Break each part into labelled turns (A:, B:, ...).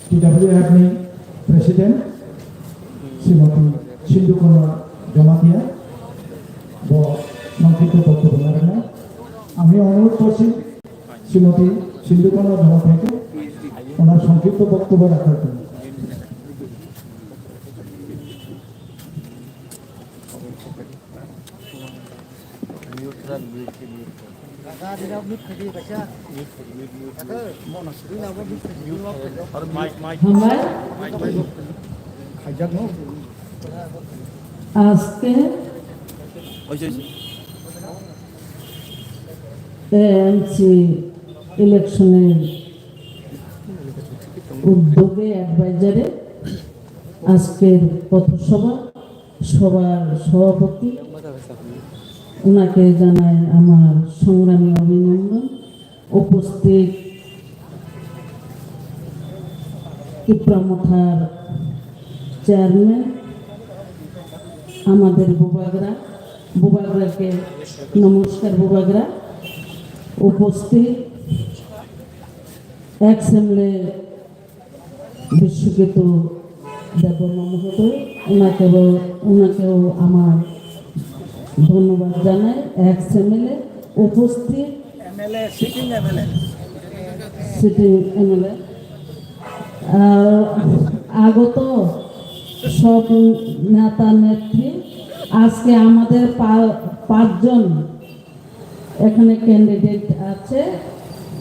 A: টিডব্লিউআরনি president Shrimati সিন্ধু কন্যা জমাতিয়া সংক্ষিপ্ত বক্তব্য রাখেন। আমি অনুরোধ করছি শ্রীমতী সিন্ধু কন্যা জমাতিয়াকে ওনার সংক্ষিপ্ত বক্তব্য রাখার জন্য।
B: আজকে এএমসি ইলেকশনের উদ্যোগে অ্যাডভাইজারে আজকের পথসভা সভার সভাপতি ওনাকে জানায় আমার সংগ্রামী অভিনন্দন। উপস্থিত কিপ্রামথার চেয়ারম্যান আমাদের বুবাগরাকে নমস্কার। বুবাগরা উপস্থিত এক্সএমএলএ বিশ্বকিত দেববর্মা মহোদয়, ওনাকেও আমার ধন্যবাদ জানাই। এক্সএমএলএ উপস্থিত সিটিং এমএলএ আগত সব নেতা নেত্রী। আজকে আমাদের 5জন এখানে ক্যান্ডিডেট আছে,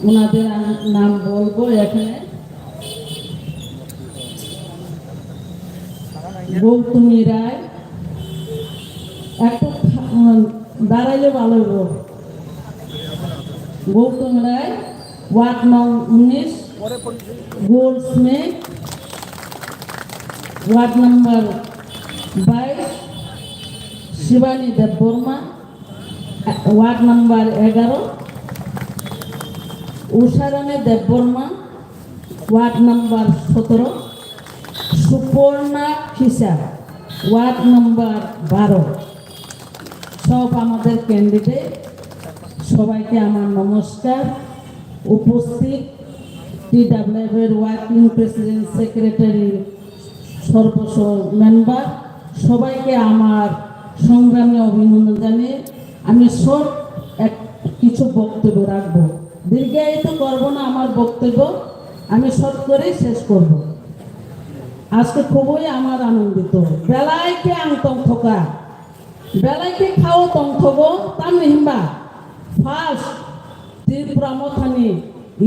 B: ওনাদের নাম বলবো। এখানে গৌতমী রায়, একটু দাঁড়াইলে ভালো হবো। গৌতমী রায়, ওয়ার্ড নং 19, Goldsmith, ward number 22, Shivani Debbarma, ward number 11, Usharani Debbarma, ward number 17, Suparna Khisa, ward number 12। সব আমাদের ক্যান্ডিডেট, সবাইকে আমার নমস্কার। উপস্থিত টিডব্লিউআর ওয়ার্কিং প্রেসিডেন্ট সেক্রেটারি সর্বস্ব মেম্বার, সবাইকে আমার সংগ্রামী অভিনন্দন জানিয়ে আমি কিছু বক্তব্য রাখবো। দীর্ঘায়িত করব না আমার বক্তব্য, আমি শর্ট করেই শেষ করব। আজকে খুবই আমার আনন্দিত। বেলাইকে আংতং থকা বেলাইকে খাও তং থগো তাম হিম্বা ফার্স্ট ত্রিপুরামথানি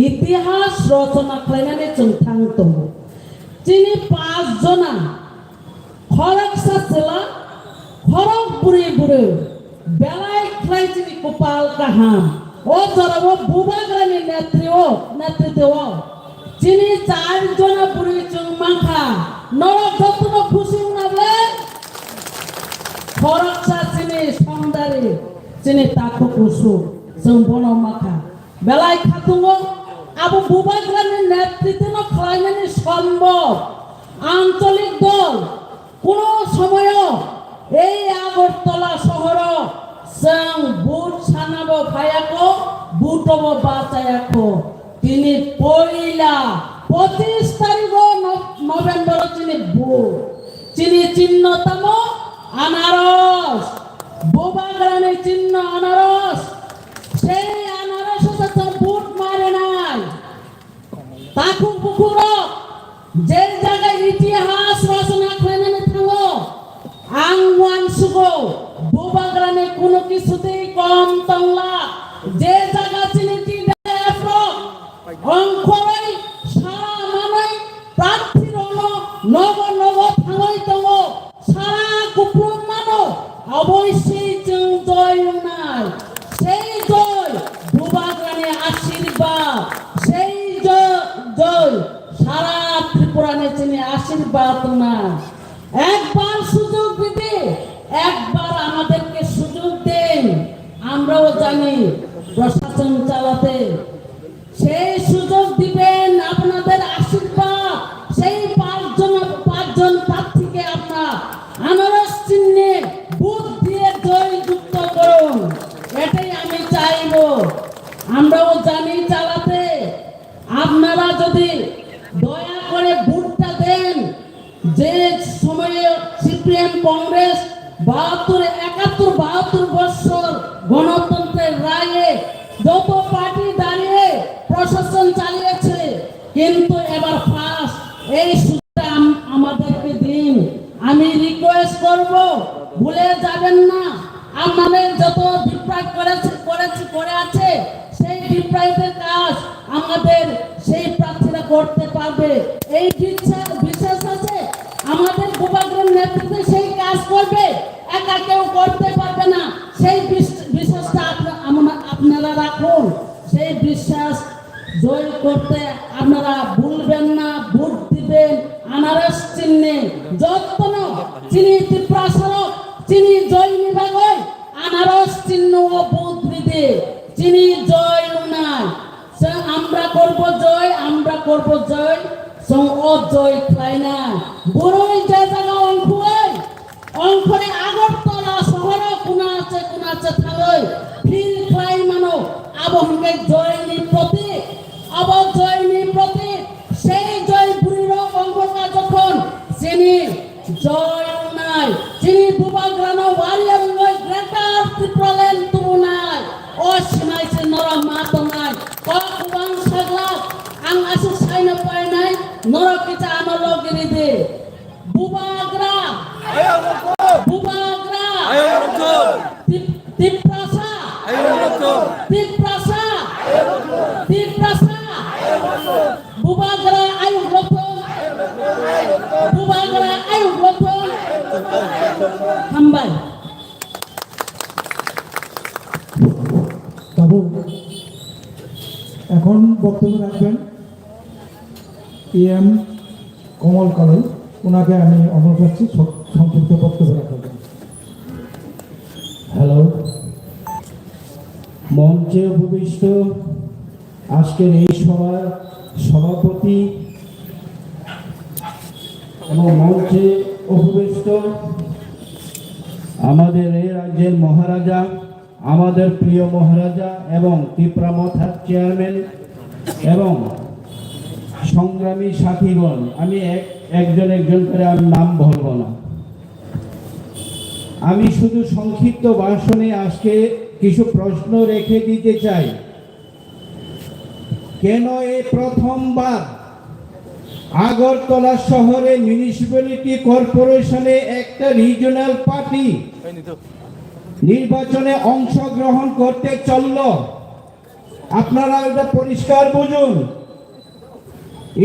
B: ইতিহাস রচনা খাইনাनै जों थांतो। তিনি 5 জনা খরকসা জেলা খরক বুড়ি বেলায় খাই তিনি গোপাল কাহাম ও জরাব বুবাগ্রানি নেতৃত্ব তিনি 4 জনা বুড়ি जों মাখা নরক যত্ন খুশি উনাবলে খরকসা তিনি সংদারি তিনি তাকো কুসু जों বন মাখা বেলায় খাতুঙ্গো আবু বুবাগ্রানি নেতৃত্ব খাইনাनै সম্ভব। আঞ্চলিক দল কোন সময় এই আগরতলা শহর जों বুট সানাবো ফায়াকো বুটবো বাঁচায়াকো। তিনি পয়লা 25 তারিখ নভেম্বর তিনি বুট তিনি চিহ্নতম আনারস বুবাগ্রানি চিহ্ন আনারস। সেই আনারস বুট মারে নাই তাকু পুকুর যে জায়গায় ইতিহাস রচনা খাইনাनै থাঙ্গো আংওয়ান সুগো বুবাগ্রানি কোনো কিছুতেই কম তংলা। যে জায়গা চিনিটি অঙ্কই সারা মানাই প্রার্থীর নব থাঙ্গই তঙ্গ সারা কুকুর মানো অবশ্যই जों জয় নাই। সেই জয় বুবাগ্রানি আশীর্বাদ, সেই জয় সারা ত্রিপুরানে চিনি আশীর্বাদ না। একবার সুযোগ দিতে, একবার আমাদেরকে সুযোগ দেন। আমরাও জানি প্রশাসন চালাতে, সেই সুযোগ দিবেন আপনাদের আশীর্বাদ। সেই 5 জন প্রার্থীকে আপনার আনারস চিহ্নে বুথ দিয়ে জয় যুক্ত করুন, এটাই আমি চাইব। আমরাও জানি চালাতে। আপনারা যদি দয়া করে যে সময়ে সিপিএম কংগ্রেস 72 বছর গণতন্ত্রের রায়ে যত পার্টি দাঁড়িয়ে প্রশাসন চালিয়েছে, কিন্তু এবার ফার্স্ট এই সুযোগটা আমাদেরকে দিন। আমি রিকোয়েস্ট করব, ভুলে যাবেন না আমাদের যত ডিপ্রাইভ করে আছে সেই ডিপ্রাইভের কাজ আমাদের সেই প্রার্থীরা করতে পারবে। এই বিশ্বাস আছে আমাদের গোপালগঞ্জ নেতৃত্বে সেই কাজ করবে, একা কেউ করতে পারবে না। সেই বিশ্বাসটা আপনারা রাখুন। সেই বিশ্বাস জয় করতে আপনারা ভুলবেন না, ভোট দিবেন আনারস চিহ্নে। যত্ন চিনি ত্রিপ্রাসরক চিনি জয় নিবাগয় আনারস চিহ্ন ও ভোট দিতে চিনি জয় নাই। আমরা করব জয়, আমরা করব জয়, অজয় খাই না। বড়ই যে জায়গা অঙ্করে আগরতলা শহর কোনা আছে থাকই ফিল খাই মানো আবহঙ্গে জয়নি প্রতীক অবজয়নি প্রতীক। সেই জয় বুড়ির অঙ্কটা যখন চিনি জয় নাই, চিনি বুবাগ্রানো ওয়ারিয়ার নয় গ্রেটার ত্রিপ্রালেন তুমু নাই ও সীমাইছে নরম মাত নাই কুবাং সাগলাক আং আসে সাইনা পাই নাই নরকিটা আনলগিরি দে বুবাগ্রা তিপ্রাসা বুবাগ্রা আয়ু রতন বুবাগ্রা আয়ু রতন হামবাই।
A: বাবু এখন বক্তব্য রাখবেন এম কমল কলেজ, ওনাকে আমি অনুরোধ করছি সংক্ষিপ্ত বক্তব্য রাখবেন।
C: হ্যালো, মঞ্চে উপবিষ্ট আজকের এই সভার সভাপতি এবং মঞ্চে উপবিষ্ট আমাদের এই রাজ্যের মহারাজা, আমাদের প্রিয় মহারাজা এবং ত্রিপুরামথার চেয়ারম্যান এবং সংগ্রামী সাথীগণ, আমি একজন করে আমি নাম বলবো না। আমি শুধু সংক্ষিপ্ত ভাষণে আজকে কিছু প্রশ্ন রেখে দিতে চাই। কেন এই প্রথমবার আগরতলা শহরে মিউনিসিপ্যালিটি কর্পোরেশনে একটা রিজিওনাল পার্টি নির্বাচনে অংশগ্রহণ করতে চলল? আপনারা এটা পরিষ্কার বুঝুন,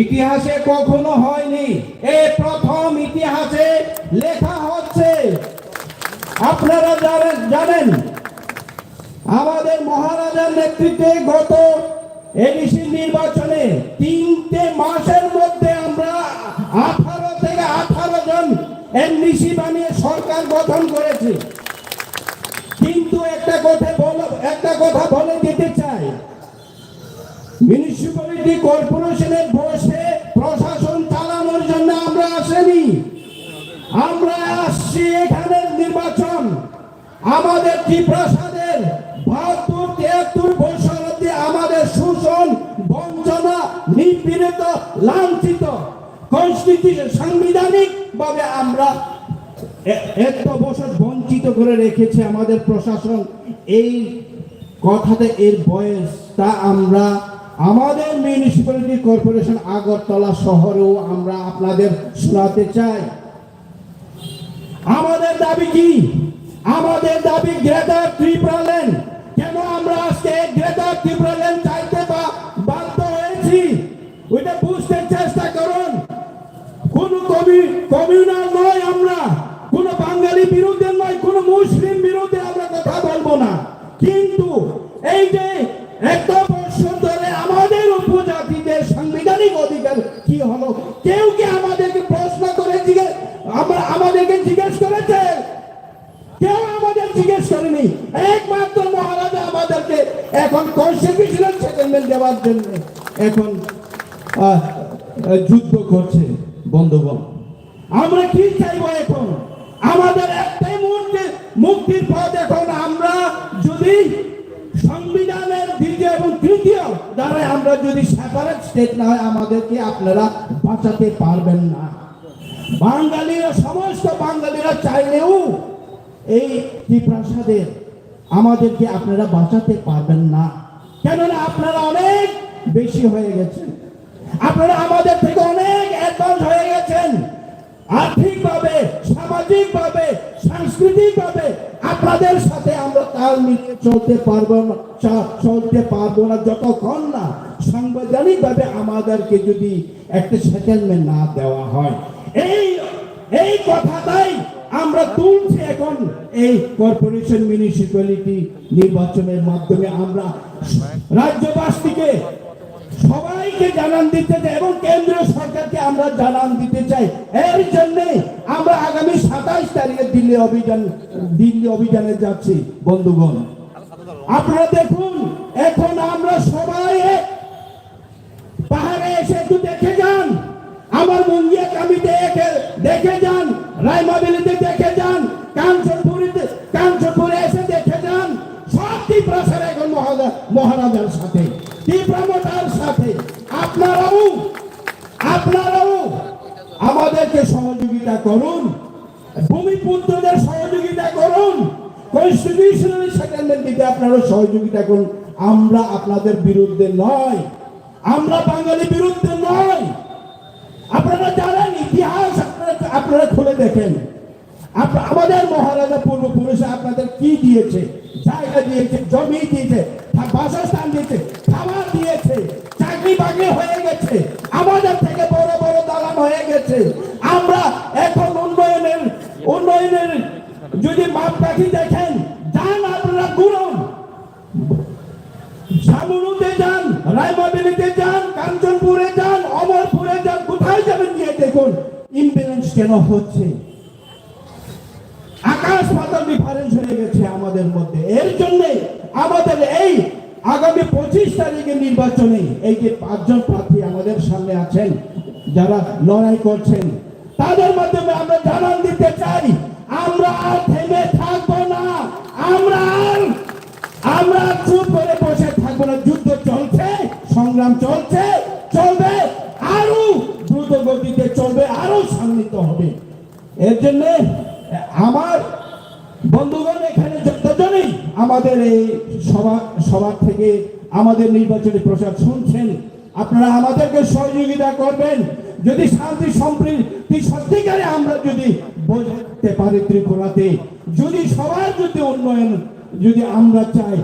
C: ইতিহাসে কখনো হয়নি, এই প্রথম ইতিহাসে লেখা হচ্ছে। আপনারা জানেন আমাদের মহারাজার নেতৃত্বে গত এডিসি নির্বাচনে 3টে মাসের মধ্যে আমরা 18 থেকে 18 জন এমডিসি বানিয়ে সরকার গঠন করেছি। কিন্তু একটা কথা বলে দিতে চাই, মিউনিসিপ্যালিটি কর্পোরেশনে বসে প্রশাসন চালানোর জন্য আমরা আসেনি, আমরা আসছি এখানে নির্বাচন আমাদের ত্রিপ্রাসাদের 72-73 বছর অব্দি আমাদের শোষণ, বঞ্চনা, নিপীড়িত, লাঞ্ছিত, কনস্টিটিউশন সাংবিধানিক ভাবে আমরা এত বছর বঞ্চিত করে রেখেছে আমাদের প্রশাসন। এই কথাতে এর বয়সটা আমরা আমাদের মিউনিসিপ্যালিটি কর্পোরেশন আগরতলা শহরেও আমরা আপনাদের শোনাতে চাই। আমাদের দাবি কি? আমাদের দাবি গ্রেটার ত্রিপুরাল্যান্ড। কেন আমরা আজকে গ্রেটার ত্রিপুরাল্যান্ড চাইতে বাধ্য হয়েছি ওইটা বুঝতে চেষ্টা করুন। কোন কমিউনাল নয়, আমরা কোন বাঙালি বিরুদ্ধে নয়, কোন মুসলিম বিরুদ্ধে আমরা কথা বলবো না। কিন্তু এই যে একটা বছর ধরে আমাদের উপজাতিদের সাংবিধানিক অধিকার কি হলো, কেউ কি আমাদেরকে প্রশ্ন করে আমাদেরকে জিজ্ঞেস করেছে? কেউ আমাদের জিজ্ঞেস করেনি। একমাত্র মহারাজা আমাদেরকে এখন কনস্টিটিউশনাল সেটেলমেন্ট দেওয়ার জন্য এখন যুদ্ধ করছে। বন্ধুগণ, আমরা কি চাইবো এখন? আমাদের একটাই মুক্তির পথ। এখন আমরা যদি সংবিধানের দ্বিতীয় এবং তৃতীয় দ্বারা আমরা যদি সেপারেট স্টেট না হয়, আমাদেরকে আপনারা বাঁচাতে পারবেন না। বাঙালিরা, সমস্ত বাঙালিরা চাইলেও এই ত্রিপ্রাসাদের আমাদেরকে আপনারা বাঁচাতে পারবেন না, কেননা আপনারা অনেক বেশি হয়ে গেছেন, আপনারা আমাদের থেকে অনেক অ্যাডভান্স হয়ে গেছেন। আর্থিকভাবে, সামাজিকভাবে, সাংস্কৃতিকভাবে আপনাদের সাথে আমরা তাল মিলিয়ে চলতে পারবো না যতক্ষণ না সাংবিধানিকভাবে আমাদেরকে যদি একটা সেটেলমেন্ট না দেওয়া হয়। এই কথাটাই আমরা তুলছি এখন এই কর্পোরেশন মিউনিসিপ্যালিটি নির্বাচনের মাধ্যমে। আমরা রাজ্যবাসীকে সবাইকে জানান দিতে চাই এবং কেন্দ্রীয় সরকারকে আমরা জানান দিতে চাই। এর জন্য আমরা আগামী 27 তারিখে দিল্লি অভিযানে যাচ্ছি। বন্ধুগণ, আপনারা দেখুন, এখন আমরা সবাই পাহাড়ে এসে একটু দেখে যান, আমার মুঙ্গিয়া কামিতে দেখে যান, রায়মাবিলিতে দেখে যান, কাঞ্চনপুরে এসে দেখে যান। সব ত্রিপ্রাসাদ এখন মহারাজার সাথে, ত্রিপ্রামতার সাথে। আপনারাও আমাদেরকে সহযোগিতা করুন, ভূমিপুত্রদের সহযোগিতা করুন, কনস্টিটিউশনাল সেটেলমেন্ট দিতে আপনারা সহযোগিতা করুন। আমরা আপনাদের বিরুদ্ধে নয়, আমরা বাঙালি বিরুদ্ধে নয়। আপনারা জানেন ইতিহাস, আপনারা খুলে দেখেন, আমাদের মহারাজা পূর্বপুরুষ আপনাদের কি দিয়েছে? জায়গা দিয়েছে, জমি দিয়েছে, বাসস্থান দিয়েছে, খাবার দিয়েছে, চাকরি বাকরি হয়ে গেছে, আমাদের থেকে বড় বড় দালান হয়ে গেছে। আমরা এখন উন্নয়নের যদি মাপকাঠি দেখেন, যান আপনারা গুরুন, শামুনুতে যান, রায়মাবিলিতে যান, কাঞ্চনপুরে যান, অমরপুরে যান, কোথায় যাবেন গিয়ে দেখুন ইমব্যালেন্স কেন হচ্ছে। আকাশ পাতাল ডিফারেন্স হয়ে গেছে আমাদের মধ্যে। এর জন্য আমাদের এই আগামী 25 তারিখে নির্বাচনে এই যে 5 জন প্রার্থী আমাদের সামনে আছেন, যারা লড়াই করছেন, তাদের মাধ্যমে আমরা জানান দিতে চাই, আমরা আর থেমে থাকবো না, আমরা চুপ করে বসে থাকবো না। যুদ্ধ চলছে, সংগ্রাম চলছে, চলবে, আরো দ্রুত গতিতে চলবে, আরো সান্নিধ্য হবে। এর জন্য আমার বন্ধুগণ, এখানে যতজনই আমাদের এই সভা থেকে আমাদের নির্বাচনী প্রচার শুনছেন, আপনারা আমাদেরকে সহযোগিতা করবেন। যদি শান্তি সম্প্রীতি সত্যিকারে আমরা যদি বোঝাতে পারি ত্রিপুরাতে, যদি সবার যদি উন্নয়ন যদি আমরা চাই,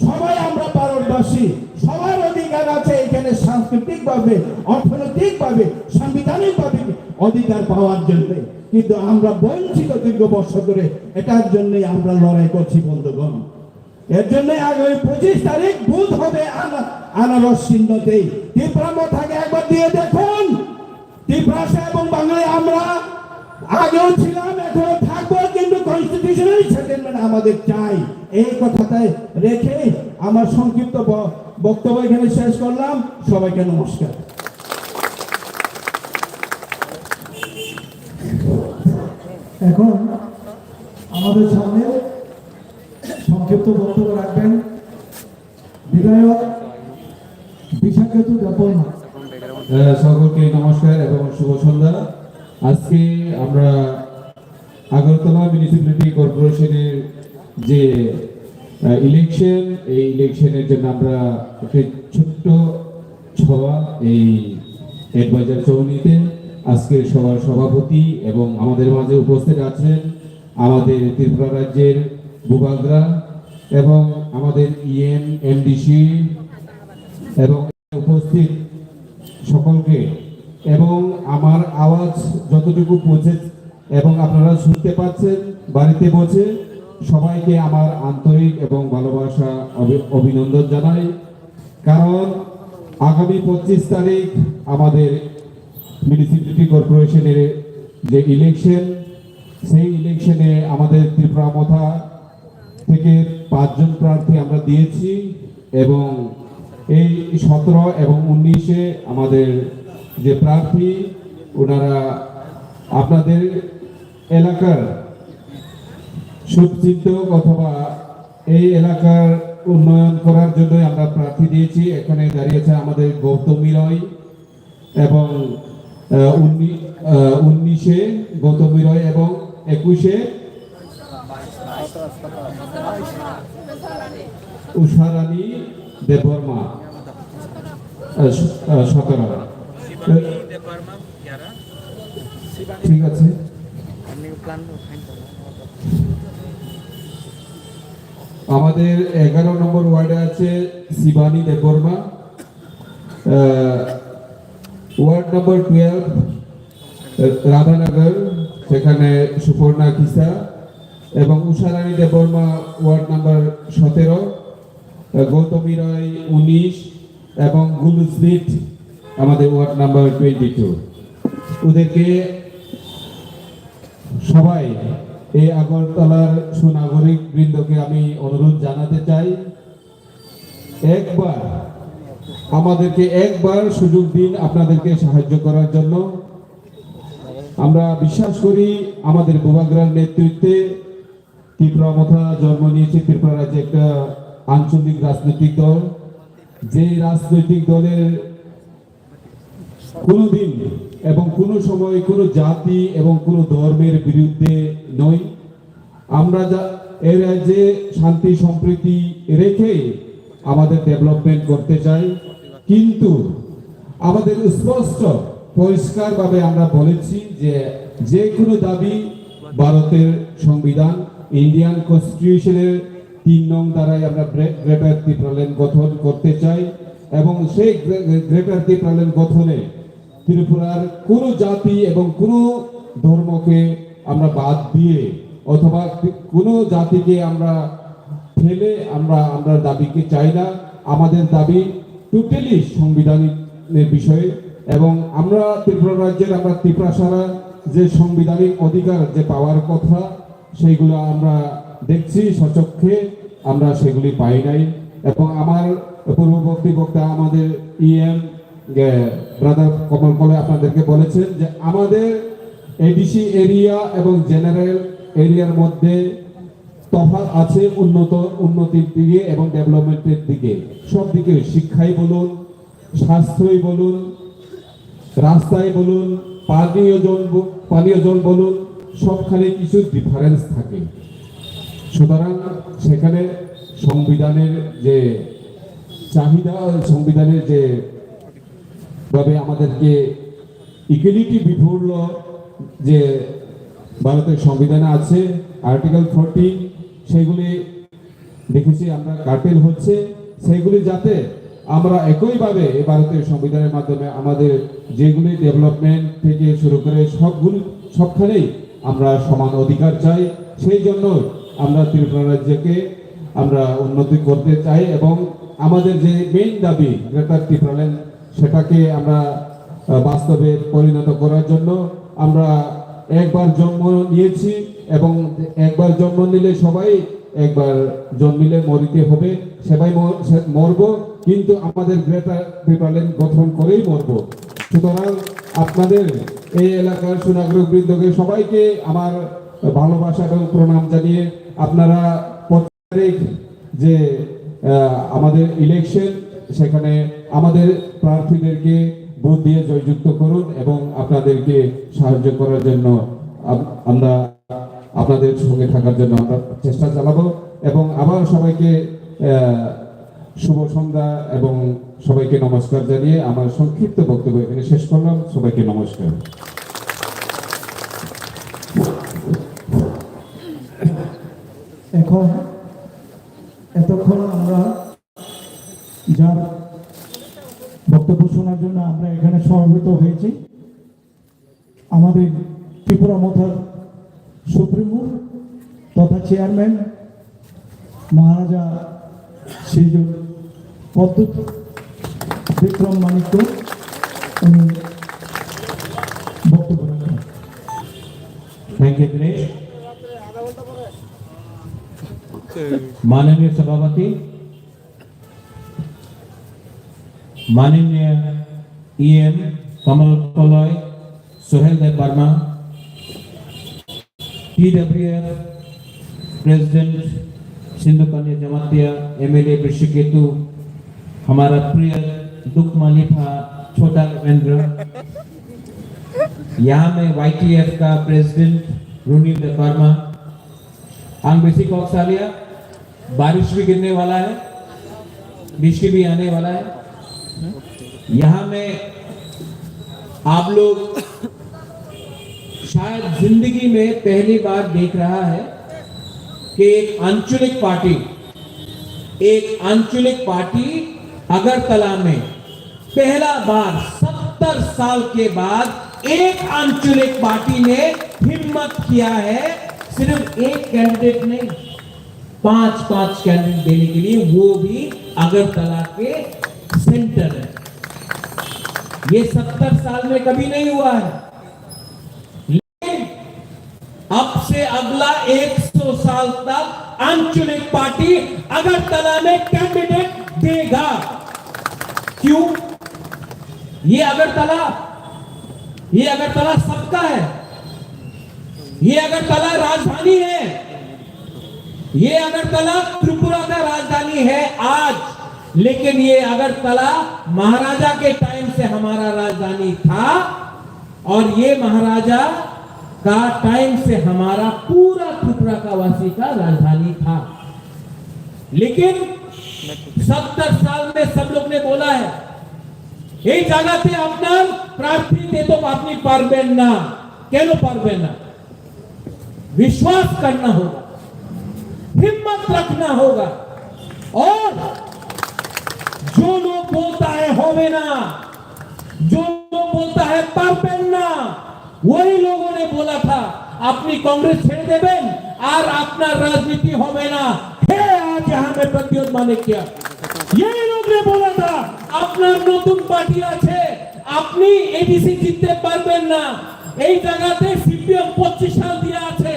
C: সবাই আমরা ভারতবাসী, সবার অধিকার আছে এখানে সাংস্কৃতিকভাবে, অর্থনৈতিকভাবে, সাংবিধানিকভাবে অধিকার পাওয়ার জন্য, কিন্তু আমরা বঞ্চিত দীর্ঘ বছর ধরে। এটার জন্যই আমরা লড়াই করছি বন্ধুগণ। এর জন্য আগামী 25 তারিখ বুথ হবে আনারস চিহ্নতেই। ত্রিপ্রামথাকে একবার দিয়ে দেখুন, ত্রিপ্রাসা এবং বাংলায় আমরা আগেও ছিলাম, এখনো থাকবো, কিন্তু কনস্টিটিউশনাল সেটেলমেন্ট আমাদের চাই। এই কথাটাই রেখে আমার সংক্ষিপ্ত বক্তব্য এখানে শেষ করলাম। সবাইকে নমস্কার।
A: এখন আমাদের সামনে সংক্ষিপ্ত বক্তব্য রাখবেন বিধায়ক বিশাখাতু দেববর্মা।
D: সকলকে নমস্কার এবং শুভ সন্ধ্যা। আজকে আমরা আগরতলা মিউনিসিপ্যালিটি কর্পোরেশনের যে ইলেকশন, এই ইলেকশনের জন্য আমরা একটি ছোট্ট সভা এই অ্যাডভাইজার চৌনিতে আজকের সভার সভাপতি এবং আমাদের মাঝে উপস্থিত আছেন আমাদের ত্রিপুরা রাজ্যের ভূভাগরা এবং আমাদের ইএম এমডিসি এবং উপস্থিত সকলকে, এবং আমার আওয়াজ যতটুকু পৌঁছে এবং আপনারা শুনতে পাচ্ছেন বাড়িতে বসে, সবাইকে আমার আন্তরিক এবং ভালোবাসা অভিনন্দন জানাই। কারণ আগামী 25 তারিখ আমাদের মিউনিসিপ্যালিটি কর্পোরেশনের যে ইলেকশন, সেই ইলেকশনে আমাদের ত্রিপুরামথা থেকে 5 জন প্রার্থী আমরা দিয়েছি এবং এই 17 এবং 19-এ আমাদের যে প্রার্থী, ওনারা আপনাদের এলাকার সুচিন্তক অথবা এই এলাকার উন্নয়ন করার জন্য আমরা প্রার্থী দিয়েছি। এখানে দাঁড়িয়েছে আমাদের গৌতমী রয় এবং 19-এ গৌতম রয় এবং 21-এ উষারানী দেববর্মা 17। ঠিক আছে, আমাদের 11 নম্বর ওয়ার্ডে আছে শিবানী দেববর্মা, ওয়ার্ড নম্বর 12 রাধানগর, সেখানে সুপর্ণা কিসা, এবং উষারানী দেববর্মা ওয়ার্ড নম্বর 17, গৌতমী রায় 19 এবং গুলু স্মিথ আমাদের ওয়ার্ড নাম্বার 22। ওদেরকে সবাই এই আগরতলার সুনাগরিক বৃন্দকে আমি অনুরোধ জানাতে চাই, আমাদেরকে একবার সুযোগ দিন আপনাদেরকে সাহায্য করার জন্য। আমরা বিশ্বাস করি আমাদের বুবাগ্রার নেতৃত্বে ত্রিপুরা মথা জন্ম নিয়েছে। ত্রিপুরা রাজ্যে একটা আঞ্চলিক রাজনৈতিক দল, যে রাজনৈতিক দলের কোনোদিন এবং কোনো সময় কোনো জাতি এবং কোনো ধর্মের বিরুদ্ধে নই। আমরা এই রাজ্যে শান্তি সম্প্রীতি রেখে আমাদের ডেভেলপমেন্ট করতে চাই, কিন্তু আমাদের স্পষ্ট পরিষ্কারভাবে আমরা বলেছি যে কোনো দাবি ভারতের সংবিধান ইন্ডিয়ান কনস্টিটিউশনের 3 নং দ্বারাই আমরা গ্রেটার ত্রিপুরাল্যান্ড গঠন করতে চাই, এবং সেই গ্রেটার ত্রিপুরাল্যান্ড গঠনে ত্রিপুরার কোনো জাতি এবং কোনো ধর্মকে আমরা বাদ দিয়ে অথবা কোনো জাতিকে আমরা ফেলে আমরা দাবিকে চাই না। আমাদের দাবি টোটালি সংবিধানের বিষয়ে, এবং আমরা ত্রিপুরা রাজ্যের আমরা ত্রিপুরা সারা যে সাংবিধানিক অধিকার যে পাওয়ার কথা সেইগুলো আমরা দেখছি সচক্ষে, আমরা সেগুলি পাই নাই। এবং আমার পূর্ববর্তী বক্তা আমাদের ইএম ব্রাদার কমল কলে আপনাদেরকে বলেছেন যে আমাদের এডিসি এরিয়া এবং জেনারেল এরিয়ার মধ্যে তফাৎ আছে উন্নতির দিকে এবং ডেভেলপমেন্টের দিকে, সব দিকে, শিক্ষাই বলুন, স্বাস্থ্যই বলুন, রাস্তায় বলুন, পানীয় জল বলুন, সবখানে কিছু ডিফারেন্স থাকে। সুতরাং সেখানে সংবিধানের যে চাহিদা, সংবিধানের যে ভাবে আমাদেরকে ইকুয়ালিটি বিফোর ল যে ভারতের সংবিধানে আছে আর্টিকেল 14, সেগুলি দেখেছি আমরা কার্টেল হচ্ছে, সেগুলি যাতে আমরা একইভাবে ভারতের সংবিধানের মাধ্যমে আমাদের যেগুলি ডেভেলপমেন্ট থেকে শুরু করে সবখানেই আমরা সমান অধিকার চাই। সেই জন্য আমরা ত্রিপুরা রাজ্যকে আমরা উন্নতি করতে চাই, এবং আমাদের যে মেইন দাবি গ্রেটার ত্রিপুরাল্যান্ড, সেটাকে আমরা বাস্তবে পরিণত করার জন্য আমরা একবার জন্ম নিয়েছি, এবং একবার জন্ম নিলে সবাই একবার জন্মিলে মরিতে হবে, সবাই মরবো, কিন্তু আমাদের গ্রেটার ত্রিপুরাল্যান্ড গঠন করেই মরবো। সুতরাং আপনাদের এই এলাকার সুনাগরিক বৃন্দকে সবাইকে আমার ভালোবাসা এবং প্রণাম জানিয়ে আপনারা 25 তারিখ যে আমাদের ইলেকশন, সেখানে আমাদের প্রার্থীদেরকে ভোট দিয়ে জয়যুক্ত করুন, এবং আপনাদেরকে সাহায্য করার জন্য আমরা আপনাদের সঙ্গে থাকার জন্য আমরা চেষ্টা চালাবো। এবং আবার সবাইকে শুভ সন্ধ্যা এবং সবাইকে নমস্কার জানিয়ে আমার সংক্ষিপ্ত বক্তব্য এখানে শেষ করলাম। সবাইকে নমস্কার।
A: এতক্ষণ আমরা যার বক্তব্য শোনার জন্য আমরা এখানে সমবেত হয়েছি, আমাদের ত্রিপুরা মথার সুপ্রিমো তথা চেয়ারম্যান মহারাজা শ্রীযুত পদ্মত বিক্রম মানিক্য, উনি বক্তব্য রাখেন।
E: Thank you Dinesh. माननीय सभापति, माननीय ईएम कमल कलय, सोहेल देव वर्मा, TWF प्रेसिडेंट सिंधु कन्या जमातिया, MLA ऋषिकेतु, हमारा प्रिय दुख मालिफा छोटा रविंद्र, यहाँ में YTF का प्रेसिडेंट रुनी वर्मा। आंग बेसी कौकसालिया, बारिश भी गिरने वाला है, बिजली भी आने वाला है। यहाँ में आप लोग शायद जिंदगी में पहली बार देख रहा है कि एक आंचलिक पार्टी अगरतला में पहला बार 70 साल के बाद एक आंचलिक पार्टी ने हिम्मत किया है सिर्फ एक कैंडिडेट नहीं, 5 कैंडिडेट देने के लिए, वो भी अगरतला के सेंटर है। ये 70 साल में कभी नहीं हुआ है, लेकिन अब से अगला 100 साल तक आंचलिक पार्टी अगरतला में कैंडिडेट देगा। क्यों? ये अगरतला सबका है, ये अगरतला राजधानी है, ये अगरतला त्रिपुरा का राजधानी है आज, लेकिन ये अगरतला महाराजा के टाइम से हमारा राजधानी था और ये महाराजा का टाइम से हमारा पूरा त्रिपुरा का वासी का राजधानी था। लेकिन 70 साल में सब लोग ने बोला है এই জায়গাতে আপনার প্রার্থী দিতে আপনি পারবেন না। কেন পারবেন না? विश्वास करना होगा, हिम्मत रखना होगा, और जो लोग बोलता है होवे ना, जो लोग बोलता है पारबेन ना, वही लोगों ने बोला था अपनी कांग्रेस छेड़ देवें और अपना राजनीति होवे ना। है आज यहाँ में प्रद्योत मानिक्य, यही लोग ने बोला था अपना नतून पार्टी आछे, अपनी एडीसी जीतते पारबेन ना। এই জায়গাতে সিপিএম 25 সাল দিয়ে আছে,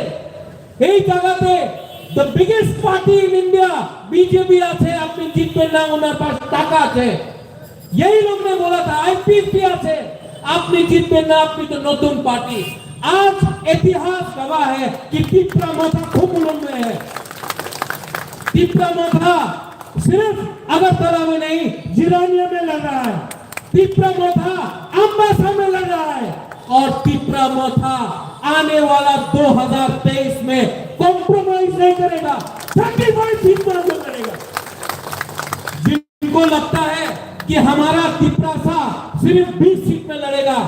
E: এই জায়গাতে the biggest party in India BJP আছে, আপনি জিতবেন না, ওনার পাশ টাকা আছে। यही लोग ने बोला था आईपीएफटी আছে, আপনি জিতবেন না, আপনি তো নতুন পার্টি। आज इतिहास गवाह है कि तिप्रा माथा खुमुलुम में है। तिप्रा माथा सिर्फ अगरतला में नहीं, जिरानिया में लड़ रहा है, तिप्रा माथा अंबासा में लड़ रहा है, और तिप्रा माथा आने वाला 2023 में कॉम्प्रोमाइज नहीं करेगा, 35 सीट पर जो करेगा। जिनको लगता है कि हमारा तिप्रासा सिर्फ 20 सीट में लड़ेगा,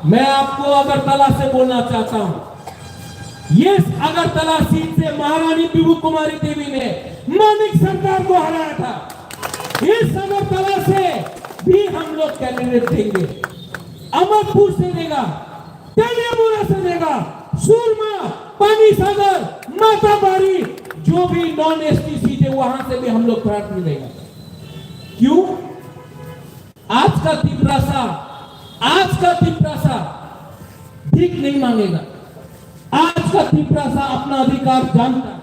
E: मैं आपको अगरतला से बोलना चाहता हूं, ये अगरतला सीट से महारानी बिबू कुमारी देवी ने मानिक सरकार को हराया था। इस अगरतला से भी हम लोग कैंडिडेट देंगे, अमरपुर से देगा, तेलियामुरा से देगा, सूरमा, पानी सागर, माताबारी, जो भी नॉन एसटी सीटें वहां से भी हम लोग प्रार्थना देगा। क्यों? आज का तिप्रासा भीख नहीं मांगेगा, आज का तिप्रासा अपना अधिकार जानता है,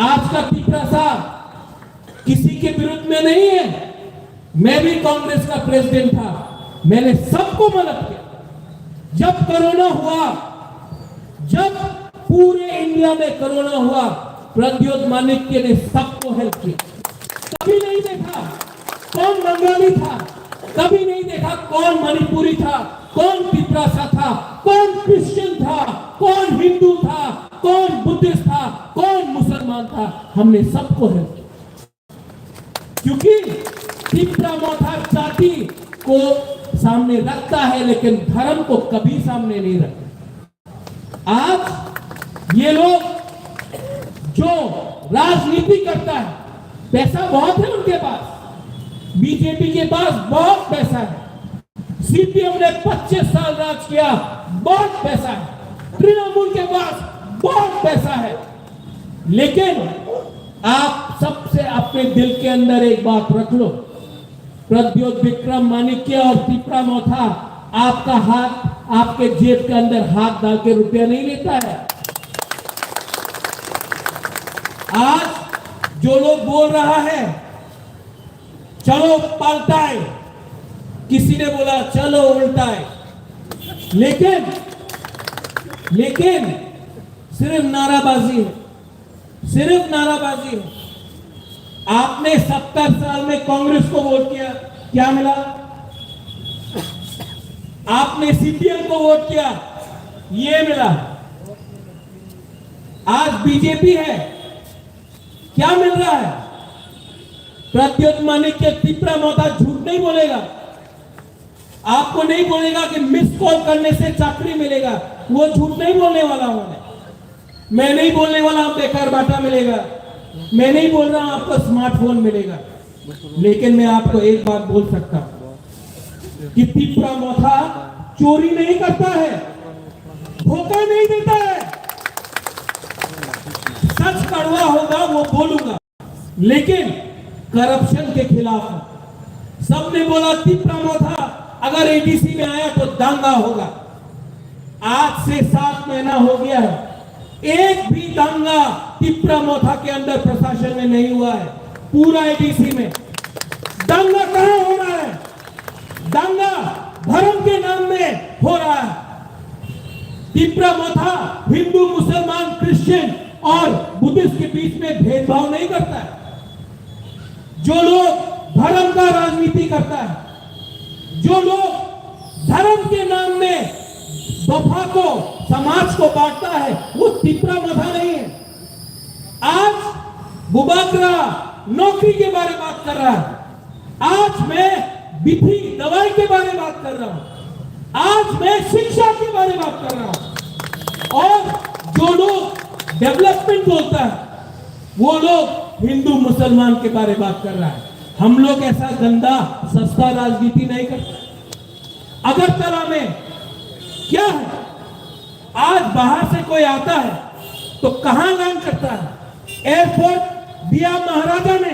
E: आज का तिप्रासा किसी के विरुद्ध में नहीं है। मैं भी कांग्रेस का प्रेसिडेंट था, मैंने सबको मदद किया। जब कोरोना हुआ, जब पूरे इंडिया में कोरोना हुआ, प्रद्योत मानिक्य ने सबको हेल्प की। कभी नहीं देखा कौन बंगाली था, कभी नहीं देखा कौन मणिपुरी था, कौन तिप्रासा था, कौन क्रिश्चियन था, कौन हिंदू था, कौन बुद्धिस्ट था, कौन मुसलमान था, हमने सबको हेल्प की। क्योंकि तिप्रा माथा जाति को सामने रखता है, लेकिन धर्म को कभी सामने नहीं रखता। आज ये लोग जो राजनीति करता है, पैसा बहुत है उनके पास, बीजेपी के पास बहुत पैसा है, सीपीएम ने 25 साल राज किया, बहुत पैसा है, तृणमूल के पास बहुत पैसा है, लेकिन आप सबसे अपने दिल के अंदर एक बात रख लो, प्रद्योत विक्रम मानिक्य और तिप्रा माथा आपका हाथ आपके जेब के अंदर हाथ डाल के रुपया नहीं लेता है। आज जो लोग बोल रहा है चलो पलटाए, किसी ने बोला चलो उल्टाए, लेकिन सिर्फ नाराबाजी है, सिर्फ नाराबाजी है। आपने 70 साल में कांग्रेस को वोट किया, क्या मिला? आपने सीपीएम को वोट किया, ये मिला। आज बीजेपी है, क्या मिल रहा है? प्रद्योत माणिक्य तिप्रा मोथा झूठ नहीं बोलेगा, आपको नहीं बोलेगा कि मिस कॉल करने से चाकरी मिलेगा, वो झूठ नहीं बोलने वाला हूं मैं नहीं बोलने वाला हूं बेकार बाटा मिलेगा, मैं नहीं बोल रहा हूं आपको स्मार्टफोन मिलेगा। लेकिन मैं आपको एक बात बोल सकता हूं कि तिप्रा मोथा चोरी नहीं करता है, धोखा नहीं देता है। सच कड़वा होगा वो बोलूंगा, लेकिन करप्शन के खिलाफ हूं। सबने बोला तिप्रा मोथा अगर एडीसी में आया तो दांगा होगा। आज से 7 महीना हो गया है, एक भी दांगा तिप्रा मोथा के अंदर प्रशासन में नहीं हुआ है। पूरा एडीसी में दांगा कहां हो रहा है? दांगा धर्म के नाम में हो रहा है। तिप्रा मोथा हिंदू, मुसलमान, क्रिश्चियन और बुद्धिस्ट के बीच में भेदभाव नहीं करता है। जो लोग धर्म का राजनीति करता है, जो लोग धर्म के नाम में दफा को, समाज को बांटता है, वो तिप्रा मोथा नहीं है। आज बुबाकरा नौकरी के बारे में बात कर रहा है, आज मैं विधि दवाई के बारे में बात कर रहा हूं, आज मैं शिक्षा के बारे में बात कर रहा हूं। और जो लोग डेवलपमेंट बोलता है, वो लोग हिंदू मुसलमान के बारे में बात कर रहा है। हम लोग ऐसा गंदा सस्ता राजनीति नहीं करते। अगरतला में क्या है? आज बाहर से कोई आता है तो कहां लैंड करता है? एयरपोर्ट दिया महाराजा ने,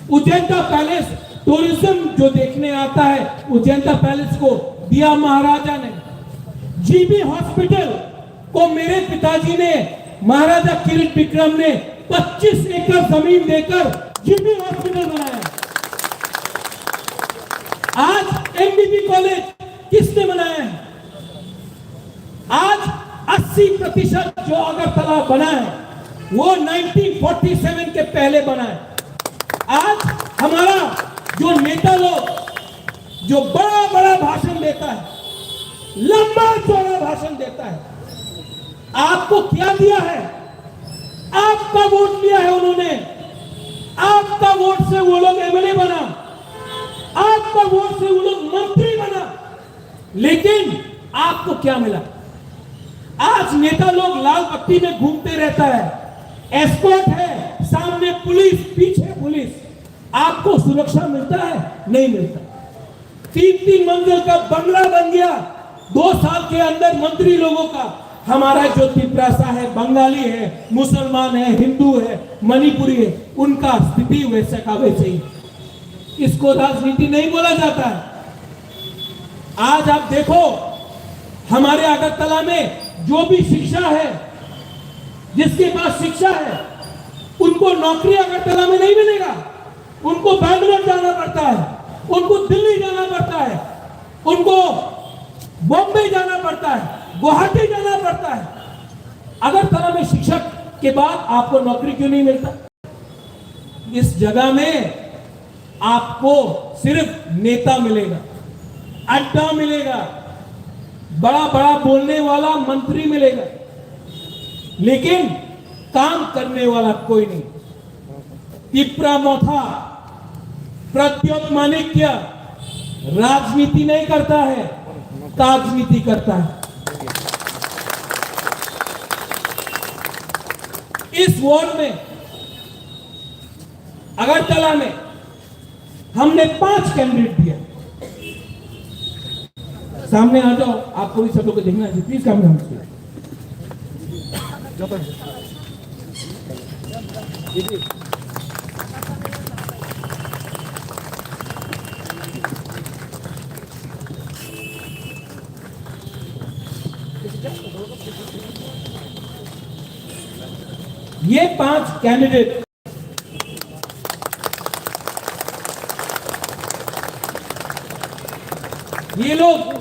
E: उज्जैनता पैलेस, टूरिज्म जो देखने आता है उज्जैनता पैलेस को दिया महाराजा ने। जीबी हॉस्पिटल को मेरे पिताजी ने, महाराजा किरीट विक्रम ने 25 एकड़ जमीन देकर जीबी हॉस्पिटल बनाया। आज एमबीबी कॉलेज किसने बनाया है? आज 80% जो अगरतला बना है वो 1947 के पहले बना है। आज हमारा जो नेता लोग जो बड़ा बड़ा भाषण देता है, लंबा चौड़ा भाषण देता है, आपको क्या दिया है? आपका वोट लिया है उन्होंने, आपका वोट से वो लोग एमएलए बना, आपका वोट से वो लोग मंत्री बना, लेकिन आपको क्या मिला? आज नेता लोग लाल पट्टी में घूमते रहता है, एस्कॉर्ट है, सामने पुलिस, पीछे पुलिस, आपको सुरक्षा मिलता है? नहीं मिलता। 3-3 मंजिल का बंगला बन गया 2 साल के अंदर मंत्री लोगों का। हमारा जो तिप्रासा है, बंगाली है, मुसलमान है, हिंदू है, मणिपुरी है, उनका स्थिति वैसे का वैसे ही। इसको राजनीति नहीं बोला जाता है। आज आप देखो हमारे अगरतला में जो भी शिक्षा है, जिसके पास शिक्षा है, उनको नौकरी अगरतला में नहीं मिलेगा। उनको बैंगलोर जाना पड़ता है, उनको दिल्ली जाना पड़ता है, उनको बॉम्बे जाना पड़ता है, गुवाहाटी जाना पड़ता है। अगरतला में शिक्षक के बाद आपको नौकरी क्यों नहीं मिलता? इस जगह में आपको सिर्फ नेता मिलेगा, अड्डा मिलेगा, बड़ा बड़ा बोलने वाला मंत्री मिलेगा, लेकिन काम करने वाला कोई नहीं। तिप्रा मोथा, प्रद्योत माणिक्य राजनीति नहीं करता है, राजनीति करता है। इस वार्ड में, अगरतला में हमने 5 कैंडिडेट दिया। सामने आ जाओ, आपको भी सब लोग को देखना है, प्लीज काम करना। ये 5 कैंडिडेट ये लोग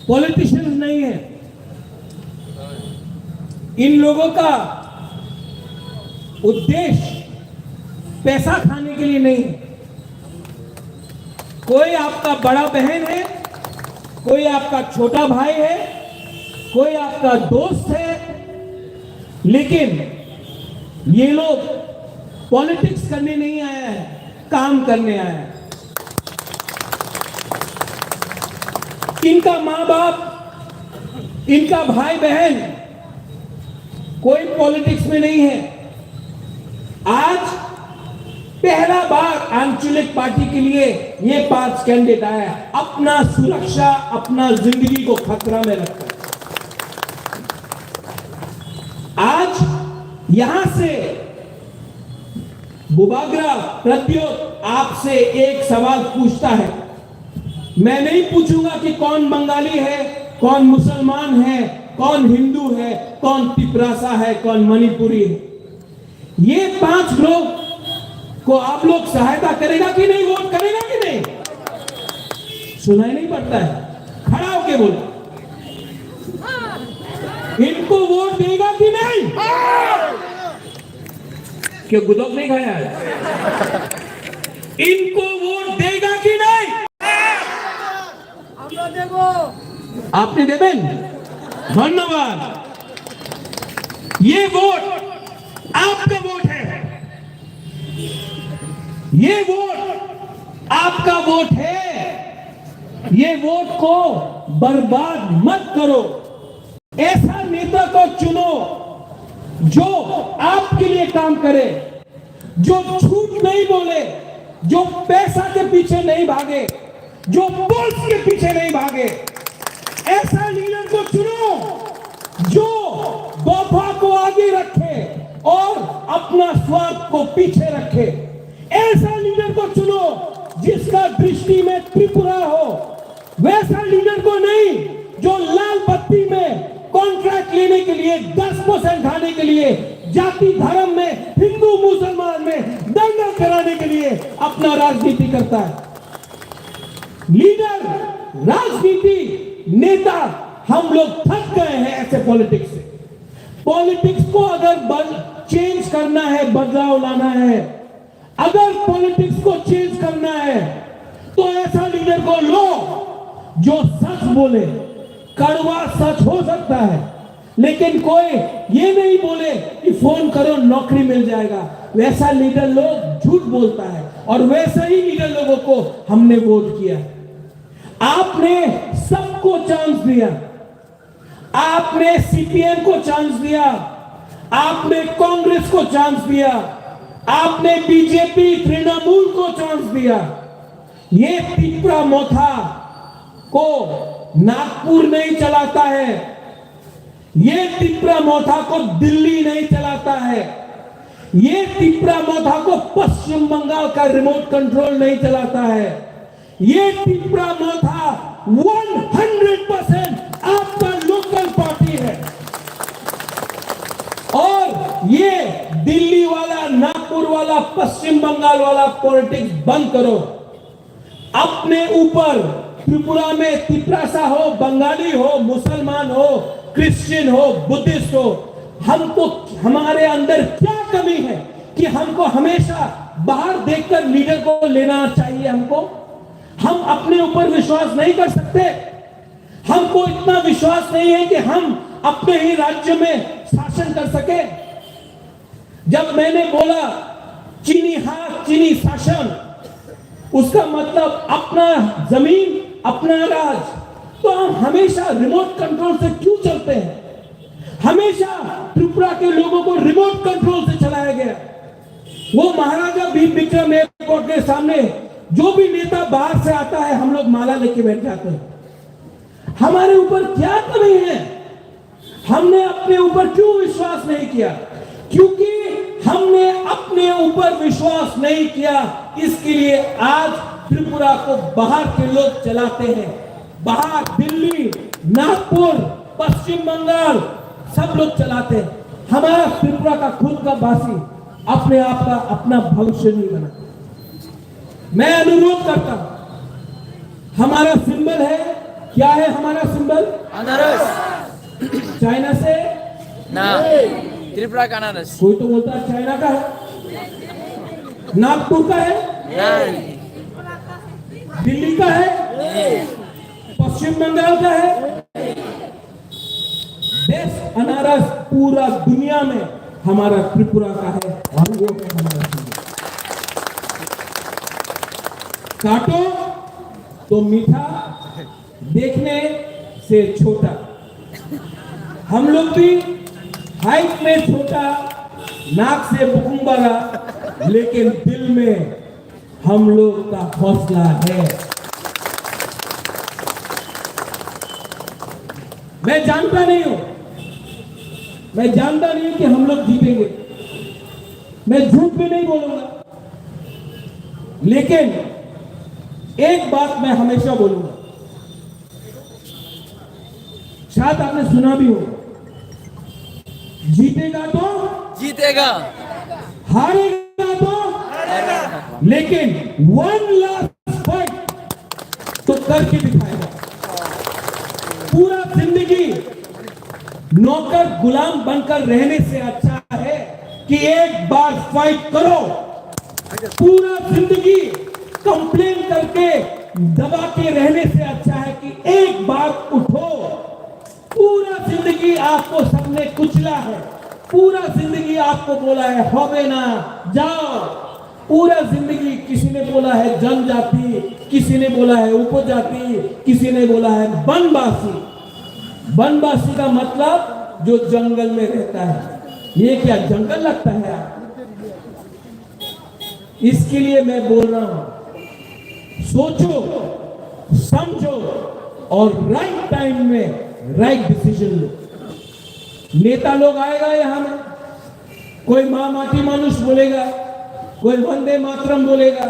E: पॉलिटिशियंस नहीं है। इन लोगों का उद्देश्य पैसा खाने के लिए नहीं है। कोई आपका बड़ा बहन है, कोई आपका छोटा भाई है, कोई आपका दोस्त है, लेकिन ये लोग पॉलिटिक्स करने नहीं आया है, काम करने आया है। इनका माँ बाप, इनका भाई बहन कोई पॉलिटिक्स में नहीं है। आज पहला बार आंचलिक पार्टी के लिए ये 5 कैंडिडेट आया, अपना सुरक्षा, अपना जिंदगी को खतरा में रखकर। आज यहां से बुबागरा प्रत्युत आपसे एक सवाल पूछता है। मैं नहीं पूछूंगा कि कौन बंगाली है, कौन मुसलमान है, कौन हिंदू है, कौन तिपरासा है, कौन मणिपुरी है। ये 5 लोग को आप लोग सहायता करेगा कि नहीं, वोट करेगा कि नहीं? सुनाई नहीं पड़ता है, खड़ा होके बोलो। इनको वोट देगा कि नहीं? क्यों गुदोक नहीं खाया है? इनको वोट देगा कि नहीं? आपने देवें? धन्यवाद। ये वोट आपका वोट है, ये वोट आपका वोट है। ये वोट को बर्बाद मत करो। ऐसा नेता को चुनो जो आपके लिए काम करे, जो झूठ नहीं बोले, जो पैसा के पीछे नहीं भागे, जो पोस्ट के पीछे नहीं भागे। ऐसा लीडर को चुनो जो वफा को आगे रखे और अपना स्वार्थ को पीछे रखे। ऐसा लीडर को चुनो जिसका दृष्टि में त्रिपुरा हो। वैसा लीडर को नहीं जो लाल बत्ती में कॉन्ट्रैक्ट लेने के लिए, 10% खाने के लिए, जाति धर्म में, हिंदू मुसलमान में दंगल कराने के लिए अपना राजनीति करता है। लीडर, राजनीति, नेता, हम लोग थक गए हैं ऐसे पॉलिटिक्स से। पॉलिटिक्स को अगर चेंज करना है, बदलाव लाना है, अगर पॉलिटिक्स को चेंज करना है तो ऐसा लीडर को लो जो सच बोले। कड़वा सच हो सकता है, लेकिन कोई ये नहीं बोले कि फोन करो नौकरी मिल जाएगा। वैसा लीडर लोग झूठ बोलता है, और वैसा ही लीडर लोगों को हमने वोट किया। आपने सबको चांस दिया, आपने सीपीएम को चांस दिया, आपने कांग्रेस को चांस दिया, आपने बीजेपी तृणमूल को चांस दिया। ये तिपरा मोथा को नागपुर नहीं चलाता है, ये तिपरा मोथा को दिल्ली नहीं चलाता है, ये तिपरा मोथा को पश्चिम बंगाल का रिमोट कंट्रोल नहीं चलाता है। ये तिपरा मोथा 100% आपका लोकल पार्टी है। और ये दिल्ली वाला, नागपुर वाला, पश्चिम बंगाल वाला पॉलिटिक्स बंद करो। अपने ऊपर त्रिपुरा में तिपरासा हो, बंगाली हो, मुसलमान हो, क्रिश्चियन हो, बुद्धिस्ट हो, हमको, हमारे अंदर क्या कमी है कि हमको हमेशा बाहर देखकर लीडर को लेना चाहिए? हम अपने ऊपर विश्वास नहीं कर सकते? हमको इतना विश्वास नहीं है कि हम अपने ही राज्य में शासन कर सके? जब मैंने बोला चीनी हाथ, चीनी शासन, उसका मतलब अपना जमीन, अपना राज, तो हम हमेशा रिमोट कंट्रोल से क्यों चलते हैं? हमेशा त्रिपुरा के लोगों को रिमोट कंट्रोल से चलाया गया। वो महाराजा विक्रम एयरपोर्ट के सामने जो भी नेता बाहर से आता है, हम लोग माला लेके बैठ जाते हैं। हमारे ऊपर क्या कमी है? हमने अपने ऊपर क्यों विश्वास नहीं किया? क्योंकि हमने अपने ऊपर विश्वास नहीं किया, इसके लिए आज त्रिपुरा को बाहर के लोग चलाते हैं। बाहर दिल्ली, नागपुर, पश्चिम बंगाल सब लोग चलाते हैं। हमारा त्रिपुरा का खुद का वासी अपने आप का अपना भविष्य नहीं बना। मैं अनुरोध करता हूं, हमारा सिंबल है, क्या है हमारा सिंबल? अनारस। चाइना से
F: ना, त्रिपुरा का अनारस।
E: कोई तो बोलता है चाइना का है, नागपुर का है,
F: नहीं,
E: दिल्ली का है, पश्चिम पश्चिम बंगाल का है। बेस्ट अनारस पूरा दुनिया में हमारा त्रिपुरा का है और वो है हमारा सिंध। काटो तो मीठा, देखने से छोटा। हम लोग भी हाइट में छोटा, नाक से बुकुम्बरा, लेकिन दिल में हम लोग का हौसला है। मैं जानता नहीं हूं कि हम लोग जीतेंगे। मैं झूठ भी नहीं बोलूंगा, लेकिन एक बात मैं हमेशा बोलूंगा, शायद आपने सुना भी हो, जीतेगा तो
F: जीतेगा,
E: हारेगा तो
F: हारेगा,
E: लेकिन 1 लास्ट फाइट तो करके दिखाएगा। पूरा जिंदगी नौकर गुलाम बनकर रहने से अच्छा है कि एक बार फाइट करो। पूरा जिंदगी कंप्लेन करके दबा के रहने से अच्छा है कि एक बार उठो। पूरा जिंदगी आपको सबने कुचला है, पूरा जिंदगी आपको बोला है होवे ना जाओ, पूरा जिंदगी किसी ने बोला है जनजाति, किसी ने बोला है उपजाति, किसी ने बोला है वनवासी। वनवासी का मतलब जो जंगल में रहता है। ये क्या जंगल लगता है आप? इसके लिए मैं बोल रहा हूं, सोचो, समझो और राइट टाइम में राइट डिसीजन लो। नेता लोग आएगा यहां में, कोई मां माटी मानुष बोलेगा, कोई वंदे मातरम बोलेगा,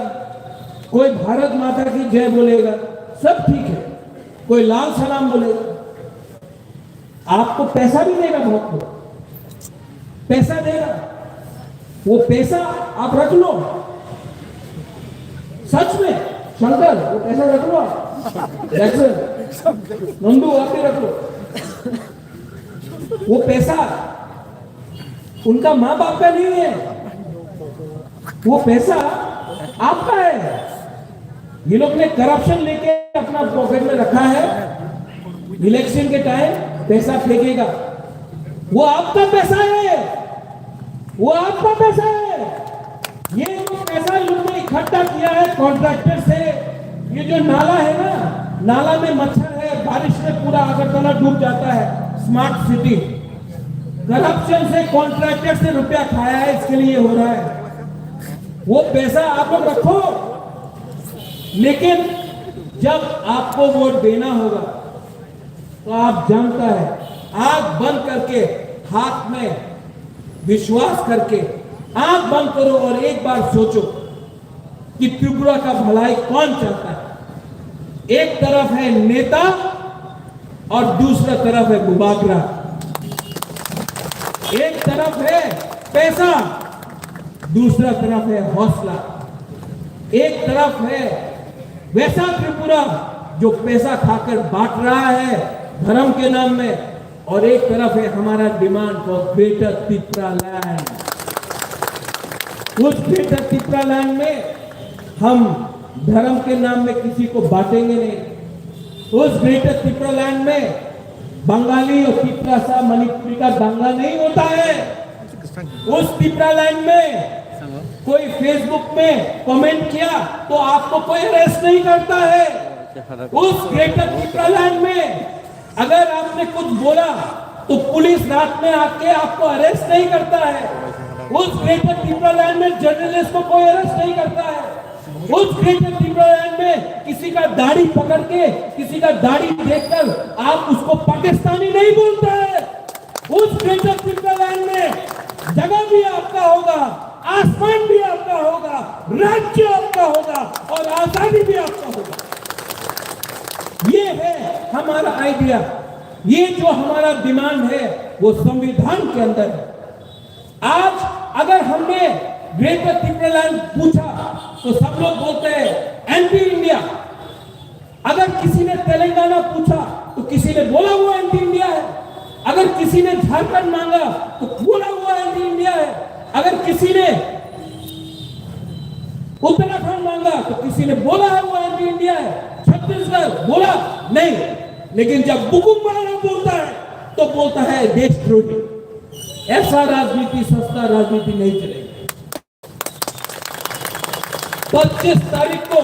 E: कोई भारत माता की जय बोलेगा, सब ठीक है, कोई लाल सलाम बोलेगा। आपको पैसा भी देगा, बहुत को पैसा देगा, वो पैसा आप रख लो। सच में शंकर, वो पैसा रख लो, जैक्सन नंदू आके रख लो। वो पैसा उनका मां बाप का नहीं है, वो पैसा आपका है। ये लोग ने करप्शन लेके अपना पॉकेट में रखा है, इलेक्शन के टाइम पैसा फेंकेगा। वो आपका पैसा है, वो आपका पैसा है। ये जो पैसा लोगों ने इकट्ठा किया है कॉन्ट्रैक्टर से, ये जो नाला है ना, नाला में मच्छर है, बारिश में पूरा अगरतला डूब जाता है। स्मार्ट सिटी करप्शन से, कॉन्ट्रैक्टर से रुपया खाया है, इसके लिए हो रहा है। वो पैसा आप लोग रखो, लेकिन जब आपको वोट देना होगा तो आप जानता है, आंख बंद करके, हाथ में विश्वास करके आंख बंद करो और एक बार सोचो कि त्रिपुरा का भलाई कौन चाहता है। एक तरफ है नेता और दूसरा तरफ है बुबागरा। एक तरफ है पैसा, दूसरा तरफ है हौसला। एक तरफ है वैसा त्रिपुरा जो पैसा खाकर बांट रहा है धर्म के नाम में, और एक तरफ है हमारा demand for greater Tripura land. उस ग्रेटर त्रिपुरा लैंड में हम धर्म के नाम में किसी को बांटेंगे नहीं। उस ग्रेटर त्रिपुरा लैंड में बंगाली और त्रिपुरा सा मणिपुरी का दंगा नहीं होता है। उस त्रिपुरा लैंड में कोई फेसबुक में कमेंट किया तो आपको कोई अरेस्ट नहीं करता है। उस ग्रेटर त्रिपुरा लैंड में अगर आपने कुछ बोला तो पुलिस रात में आके आपको अरेस्ट नहीं करता है। उस ग्रेटर त्रिपुरा लैंड में जर्नलिस्ट को कोई अरेस्ट नहीं करता है। उस ग्रेटर त्रिपुरा लैंड में किसी का दाढ़ी पकड़ के, किसी का दाढ़ी देखकर आप उसको पाकिस्तानी नहीं बोलते है। उस ग्रेटर त्रिपुरा लैंड में जगह भी आपका होगा, आसमान भी आपका होगा, राज्य आपका होगा और आजादी भी आपका होगा। ये है हमारा आइडिया, ये जो हमारा डिमांड है वो संविधान के अंदर है। आज अगर हमने ग्रेटर त्रिपुरा लैंड पूछा तो सब लोग बोलते हैं एंटी इंडिया। अगर किसी ने तेलंगाना पूछा तो किसी ने बोला वो एंटी इंडिया है। अगर किसी ने झारखंड मांगा तो बोला वो एंटी इंडिया है। अगर किसी ने उत्तराखंड मांगा तो किसी ने बोला है वो एंटी इंडिया है। छत्तीसगढ़ बोला नहीं। लेकिन जब बुकुमवाला बोलता है तो बोलता है देशद्रोही। ऐसा राजनीति, सस्ता राजनीति नहीं चलेगी। 25 तारीख को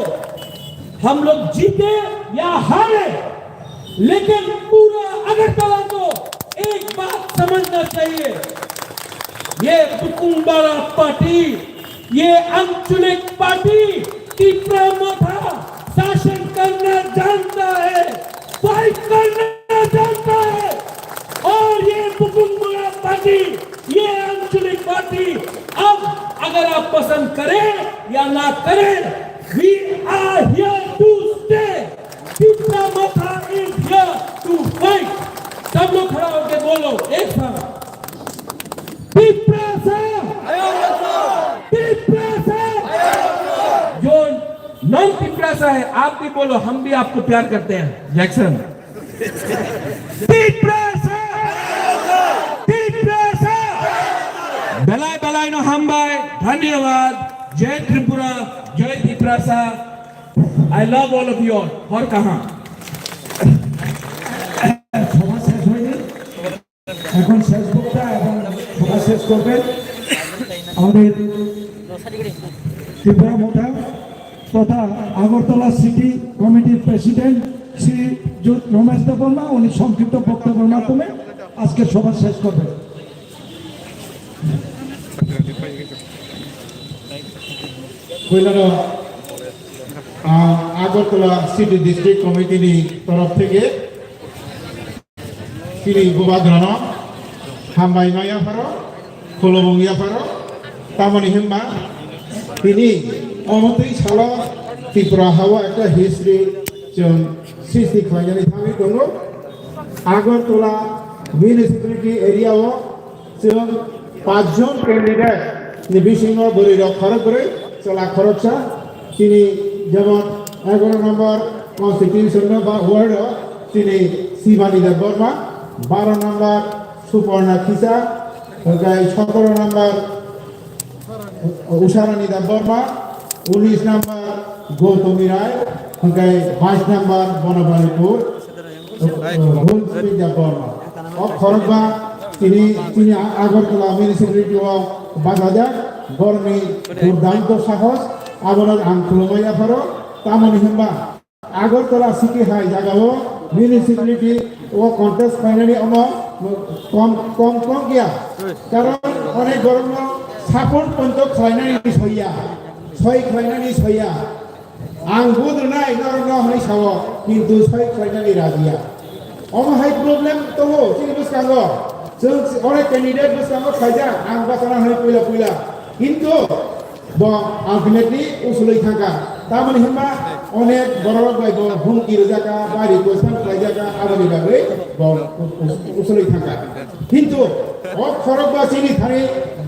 E: हम लोग जीते या हारे, लेकिन पूरा अगरतला को एक बात समझना चाहिए, ये बुकुमवाला पार्टी, ये आंचलिक पार्टी तीसरा मोथा शासन करना जानता है, फाइट करना जानता है। और ये बुकुमवाला पार्टी, ये आंचलिक पार्टी, अब अगर आप पसंद करें या ना करें, we are here to stay. तीसरा मोथा is here to fight. सब लोग खड़ा होकर बोलो एक साथ, जो नॉन पिपरासा है आप भी बोलो, हम भी आपको प्यार करते हैं। जैक्सन बेलाय बेलाय नो हामबाय, धन्यवाद। जय त्रिपुरा, जय पिपरासा। I love all of you all. और कहां
A: সভা শেষ হয়নি, এখন শেষ বক্তা এবং সভা শেষ করবেন আমাদের ত্রিপুরা মোটা তথা আগরতলা সিটি কমিটির প্রেসিডেন্ট শ্রী রমেশ দেববর্মা। উনি সংক্ষিপ্ত বক্তব্যের মাধ্যমে আজকে সভা শেষ করবেন।
G: पहिलानो आगरतला सिटी डिस्ट्रिक्ट कमिटीनि तरफ थेके सिरि बुबाग्रानो हामबायनाय आफारो खुलुमनाय आफारो तामानि हिम्मा तिनि अमतै साला त्रिपुरा हावा एकटा हिस्ट्री जों सृष्टि खालामनानै थाङै दङ। आगरतला मिउनिसिपालिटि एरियायाव जों 5 जन कैंडिडेट निबिसिङाव बोरै खरग बोरै चला खरगसा तिनि जेमन 11 नम्बर कन्स्टिट्यूशन बा वार्ड तिनि शिवानी देबबर्मा, 12 नम्बर सुपर्णा खिसा, 17 नम्बर उषारानी देबबर्मा, 19 नम्बर गौतमी राय, 22 नम्बर बनबालीपुर देबबर्मा। अब खरगबा तिनि आगरतला मिउनिसिपालिटियाव 5000 बरनि दुर्दाন্ত साहस आबोनार आं खुलुमनाय आफारो तामानि हिम्बा आगरतला सिटी हाई जागाव मिउनिसिपालिटि ও কন্টেস্ট ফাইনালি কম গিয়া কারণ অনেক গরম সাপোর্ট পর্যন্ত খাইনানি সইয়া आं बुद्रुनाय नरना हनै साव किन्तु सय खाइनानि राजिया अमहाय प्रब्लेम दङ जोंनि बुसकांगो जों अनेक कैंडिडेट बुसकांगो खाइजा आं बाथाना हनै पहिला किन्तु आल्टिमेटलि उसुलै थांगा तामानि हिम्बा अनेक बररक बायबो हुमकि रोजाका बारि गोसान खाइजाका आबानि बागै उसुलै थांगा किन्तु खरगबा चिनि थानि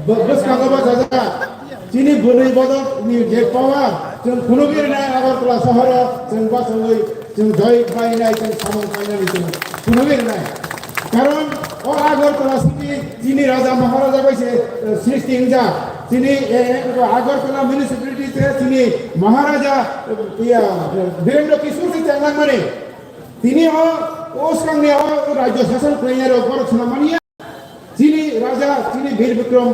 G: बुसकांगो जाजा चिनि बोलै बदल नि जे पावार जों खुनुगिरनाय आगरतला सहर जों बासलै जों जय बायनाय जों सामन बायनाय जों खुनुगिरनाय कारण आगरतला सिटी चिनि राजा महाराजा बैसे सृष्टि हिंजा चिनि आगरतला म्युनिसिपालिटी से चिनि महाराजा वीरेंद्र किशोर से चांगलांग माने तिनि ओसकांगनि राज्य शासन खालामनाय गरखना मानिया चिनि राजा चिनि वीर विक्रम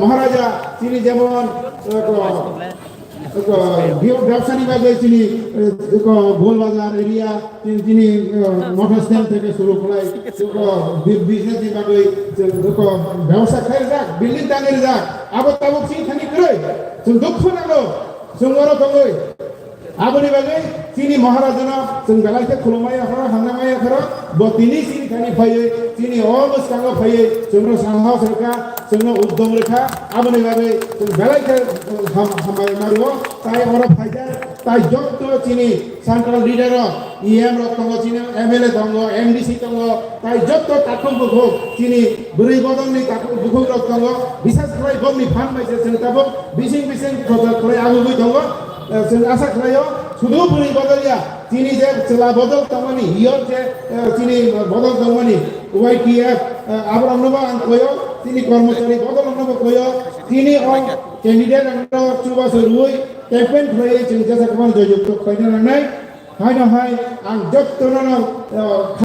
G: महाराजा चिनि जेमन ব্যবসায়ী বাজে চিনি গোলবাজার এরিয়া চিনি মোটর স্ট্যান্ড থেকে শুরু করে বিজনেস বাজে ব্যবসা খাই যাক বিল্ডিং দাঙের যাক আবার তাবক চিনি থানি করে जों दुख नांगौ जों अर दङै आबोनि बागै चिनि महाराजाना जों बेलायथे खुलुमनाय आफारा हांनाय आफारा बतिनि चिनि थानि फैयो चिनि अबस्कांगो फैयो जोंनो साहस रेखा जोंनो उद्यम रेखा आबोनि बागै जों बेलायथे हामबाय मारियो ताइ अर फाइजा ताइ जत चिनि सेंट्रल लिडार इएम रक दङ चिनि एमएलए दङ एमडीसी दङ ताइ जत ताखम बुखौ चिनि बुरै बदननि ताखम बुखौ रक दङ बिसास खालाय गमनि फान बायसे जों ताबो बिसिं प्रजेक्ट खालाय आगुबै दङ जों आशा खालायो শুধু বুড়ি বদলিয়া তিনি যে চেলা বদল তামানি ইয়র যে তিনি বদল তামানি ওয়াইটিএফ আবরাম নবা কয় তিনি কর্মচারী বদল নব কয় তিনি ক্যান্ডিডেট আন্ডার চুবাস রুই ক্যাম্পেইন হয়ে চিন্তা সাকমান জয়যুক্ত কয়না নাই হাই না হাই আং যত্ন